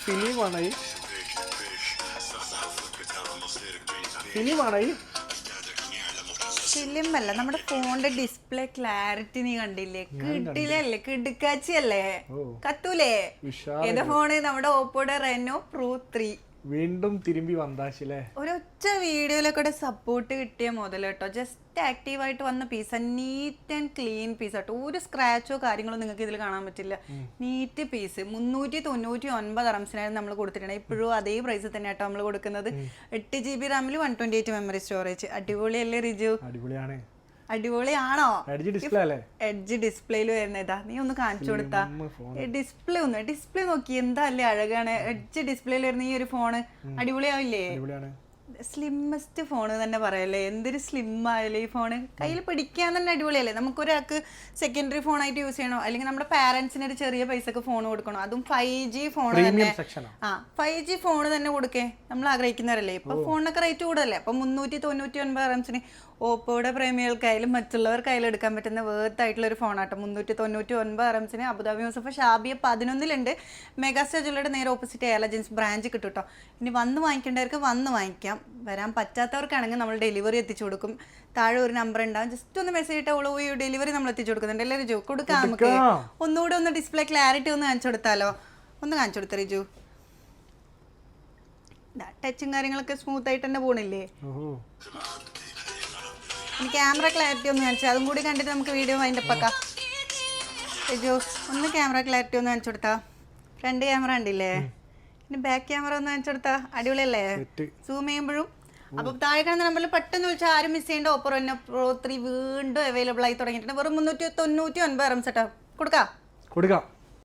ഫിലിമാണ് ഈ ഫിലിമാണ് ഈ ഫിലിം അല്ല, നമ്മുടെ ഫോണിന്റെ ഡിസ്പ്ലേ ക്ലാരിറ്റി നീ കണ്ടില്ലേ? കിട്ടില്ലല്ലേ, കിടുക്കാച്ചിയല്ലേ, കത്തൂലേ? ഏത് ഫോണ്? നമ്മുടെ ഓപ്പോയുടെ റെനോ പ്രോ 3 വീണ്ടും തിരുമ്പി വന്നാശില്ലേ. ഒരൊറ്റ വീഡിയോയിലൊക്കെ സപ്പോർട്ട് കിട്ടിയ മുതൽ കേട്ടോ. ജസ്റ്റ് ആക്റ്റീവായിട്ട് വന്ന piece, neat and clean piece കേട്ടോ. ഒരു സ്ക്രാച്ചോ കാര്യങ്ങളോ നിങ്ങൾക്ക് ഇതിൽ കാണാൻ പറ്റില്ല. നീറ്റ് പീസ് 399 റംസിനായിരുന്നു നമ്മൾ കൊടുത്തിട്ടുണ്ട്. ഇപ്പോഴും അതേ പ്രൈസ് തന്നെ കേട്ടോ നമ്മൾ കൊടുക്കുന്നത്. 8 GB റാമിൽ 128 മെമ്മറി സ്റ്റോറേജ്. അടിപൊളിയല്ലേ റിജു? അടിപൊളിയാണ്. അടിപൊളിയാണോ? എഡ്ജ് ഡിസ്പ്ലേയിൽ വരുന്നതാ. നീ ഒന്ന് കാണിച്ചു കൊടുത്താ ഡിസ്പ്ലേ നോക്കി എന്താ അല്ലേ അഴകാണ്. എഡ്ജ് ഡിസ്പ്ലേയിൽ വരുന്ന ഈ ഒരു ഫോണ് അടിപൊളിയാവില്ലേ? സ്ലിമ്മസ്റ്റ് ഫോണ് തന്നെ പറയല്ലേ. എന്തൊരു സ്ലിം ആയല്ലേ ഈ ഫോണ്. കയ്യിൽ പിടിക്കാൻ തന്നെ അടിപൊളിയല്ലേ. നമുക്കൊരാൾക്ക് സെക്കൻഡറി ഫോണായിട്ട് യൂസ് ചെയ്യണോ, അല്ലെങ്കിൽ നമ്മുടെ പാരന്റ്സിന് ഒരു ചെറിയ പൈസക്ക് ഫോൺ കൊടുക്കണോ, അതും 5G ഫോൺ തന്നെ. 5G ഫോൺ തന്നെ കൊടുക്കേ നമ്മൾ ആഗ്രഹിക്കുന്നവരല്ലേ. ഇപ്പൊ ഫോണിനൊക്കെ റേറ്റ് കൂടുതലല്ലേ. അപ്പൊ 399 റംസിന് ഓപ്പോയുടെ പ്രേമികൾക്കായാലും മറ്റുള്ളവർക്കായാലും എടുക്കാൻ പറ്റുന്ന വേർത്ത് ആയിട്ടുള്ള ഒരു ഫോണാട്ടോ. 399 റംസിന് അബുദാബി മുസഫ ഷാബിയ 11 മെഗാസ്റ്റാർ ജ്വല്ലറിയുടെ നേരെ ഓപ്പോസിറ്റ് എയർലജൻസ് ബ്രാഞ്ച് കിട്ടും കേട്ടോ. ഇനി വന്ന് വാങ്ങിക്കേണ്ടവർക്ക് വന്ന് വാങ്ങിക്കാം. വരാൻ പറ്റാത്തവർക്കാണെങ്കിൽ നമ്മൾ ഡെലിവറി എത്തിച്ചു കൊടുക്കും. താഴെ ഒരു നമ്പർ ഉണ്ടാവും, ജസ്റ്റ് ഒന്ന് മെസ്സേജ് ഇട്ടാൽ ഈ ഡെലിവറി നമ്മൾ എത്തിച്ചു കൊടുക്കുന്നുണ്ട്. അല്ലേ റിജു? കൊടുക്കാം നമുക്ക്. ഒന്നുകൂടെ ഒന്ന് ഡിസ്പ്ലേ ക്ലാരിറ്റി ഒന്ന് കാണിച്ചു കൊടുത്താലോ? ഒന്ന് കാണിച്ചു കൊടുത്ത റിജു. ടച്ചും കാര്യങ്ങളൊക്കെ സ്മൂത്ത് ആയിട്ട് തന്നെ പോണില്ലേ? ക്യാമറ ക്ലാരിറ്റി ഒന്ന് കാണിച്ചാൽ അതും കൂടി കണ്ടിട്ട് നമുക്ക് വീഡിയോ വൈൻഡപ്പ് ആക്കാം. റിജു ഒന്ന് ക്യാമറ ക്ലാരിറ്റി ഒന്ന് കാണിച്ചു കൊടുത്താ. ഫ്രണ്ട് ക്യാമറ ഉണ്ടില്ലേ, ഇനി ബാക്ക് ക്യാമറ ഒന്ന് കാണിച്ചു കൊടുത്താ. അടിപൊളിയല്ലേ സൂം ചെയ്യുമ്പോഴും? അപ്പൊ താഴെ കാണുന്ന നമ്പറിൽ പെട്ടെന്ന് വിളിച്ചാൽ ആരും മിസ് ചെയ്യേണ്ട. ഓപ്പോ റെനോ പ്രോ 3 വീണ്ടും അവൈലബിൾ ആയി തുടങ്ങിയിട്ടുണ്ട്. വെറും 399 റംസ് കേട്ടോ. കൊടുക്കാം.